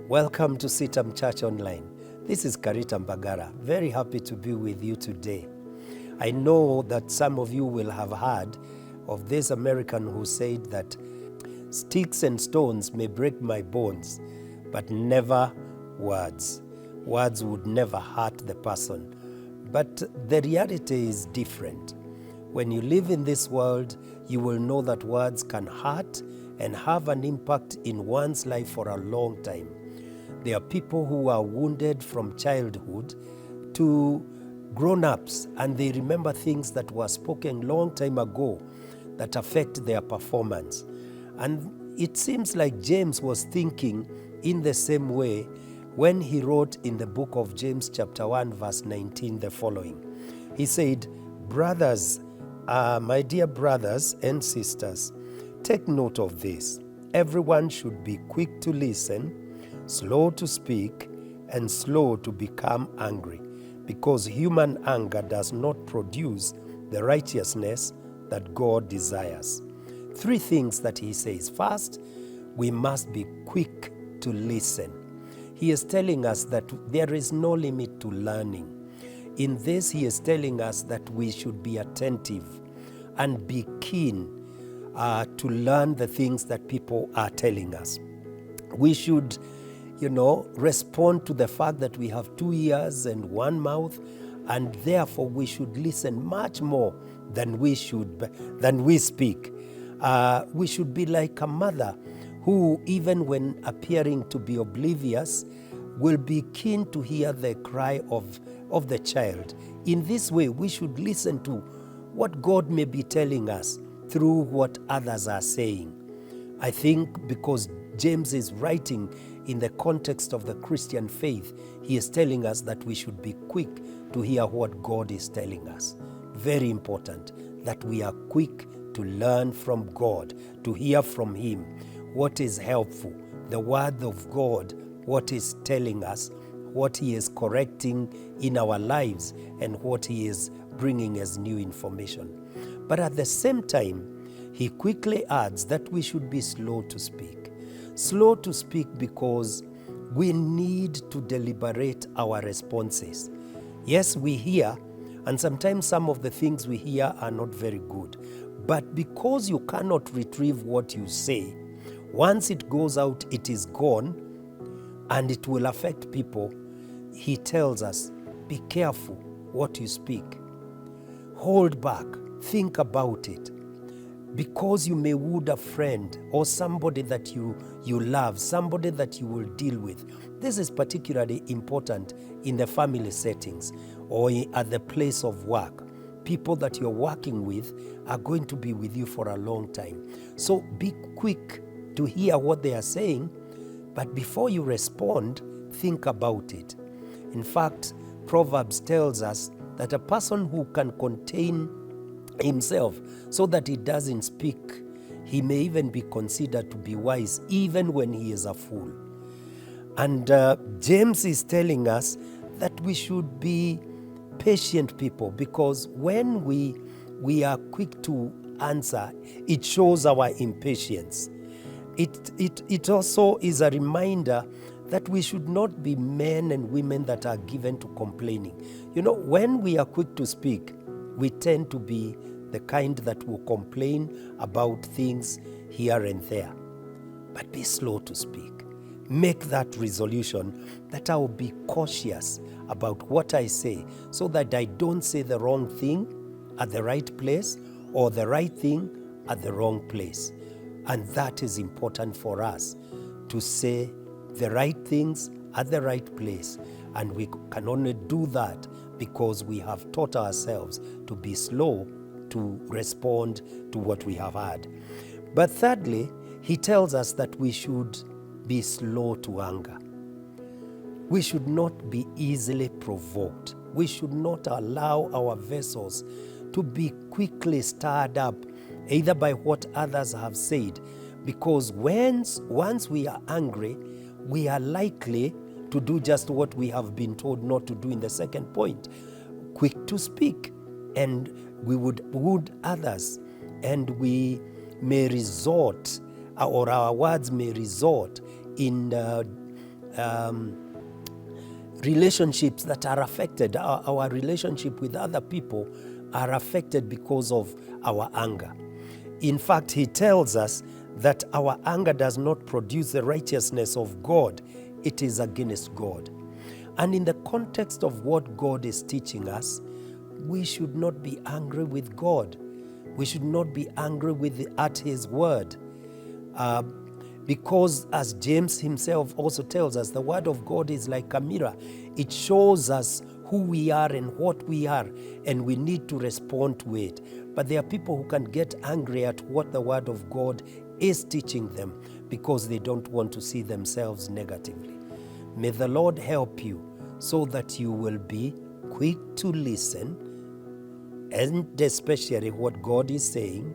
Welcome to CITAM ChurchOnline. This is Karita Mbagara. Very happy to be with you today. I know that some of you will have heard of this American who said that sticks and stones may break my bones, but never words. Words would never hurt the person. But the reality is different. When you live in this world, you will know that words can hurt and have an impact in one's life for a long time. There are people who are wounded from childhood to grown-ups, and they remember things that were spoken long time ago that affect their performance. And it seems like James was thinking in the same way when he wrote in the book of James chapter 1 verse 19 the following. He said, "Brothers, my dear brothers and sisters, take note of this. Everyone should be quick to listen, slow to speak, and slow to become angry, because human anger does not produce the righteousness that God desires." Three things that he says. First, we must be quick to listen. He is telling us that there is no limit to learning. In this, he is telling us that we should be attentive and be keen to learn the things that people are telling us. We should, respond to the fact that we have 2 ears and 1 mouth, and therefore we should listen much more than we speak. We should be like a mother who, even when appearing to be oblivious, will be keen to hear the cry of the child. In this way, we should listen to what God may be telling us through what others are saying. I think because James is writing in the context of the Christian faith, he is telling us that we should be quick to hear what God is telling us. Very important that we are quick to learn from God, to hear from Him what is helpful, the Word of God, what is telling us, what He is correcting in our lives, and what He is bringing as new information. But at the same time, he quickly adds that we should be slow to speak. Slow to speak because we need to deliberate our responses. Yes, we hear, and sometimes some of the things we hear are not very good. But because you cannot retrieve what you say, once it goes out, it is gone, and it will affect people. He tells us, be careful what you speak. Hold back, think about it. Because you may wound a friend or somebody that you love, somebody that you will deal with. This is particularly important in the family settings or at the place of work. People that you're working with are going to be with you for a long time. So be quick to hear what they are saying, but before you respond, think about it. In fact, Proverbs tells us that a person who can contain himself so that he doesn't speak, he may even be considered to be wise even when he is a fool. And James is telling us that we should be patient people, because when we are quick to answer, it shows our impatience. It also is a reminder that we should not be men and women that are given to complaining. When we are quick to speak, we tend to be the kind that will complain about things here and there. But be slow to speak. Make that resolution that I will be cautious about what I say, so that I don't say the wrong thing at the right place or the right thing at the wrong place. And that is important for us, to say the right things at the right place. And we can only do that because we have taught ourselves to be slow to respond to what we have heard. But thirdly, he tells us that we should be slow to anger. We should not be easily provoked. We should not allow our vessels to be quickly stirred up, either by what others have said, because once we are angry, we are likely to do just what we have been told not to do in the second point. Quick to speak, and we would wound others, and we may resort, or our words may result in relationships that are affected. Our relationship with other people are affected because of our anger. In fact, he tells us that our anger does not produce the righteousness of God. It is against God. And in the context of what God is teaching us, we should not be angry with God. We should not be angry at his word. Because as James himself also tells us, the word of God is like a mirror. It shows us who we are and what we are, and we need to respond to it. But there are people who can get angry at what the word of God is teaching them because they don't want to see themselves negatively. May the Lord help you so that you will be quick to listen, and especially what God is saying,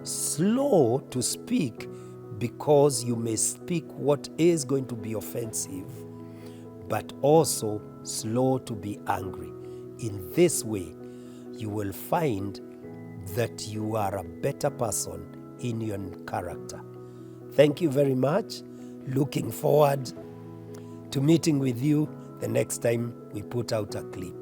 slow to speak, because you may speak what is going to be offensive, but also slow to be angry. In this way, you will find that you are a better person in your character. Thank you very much. Looking forward to meeting with you the next time we put out a clip.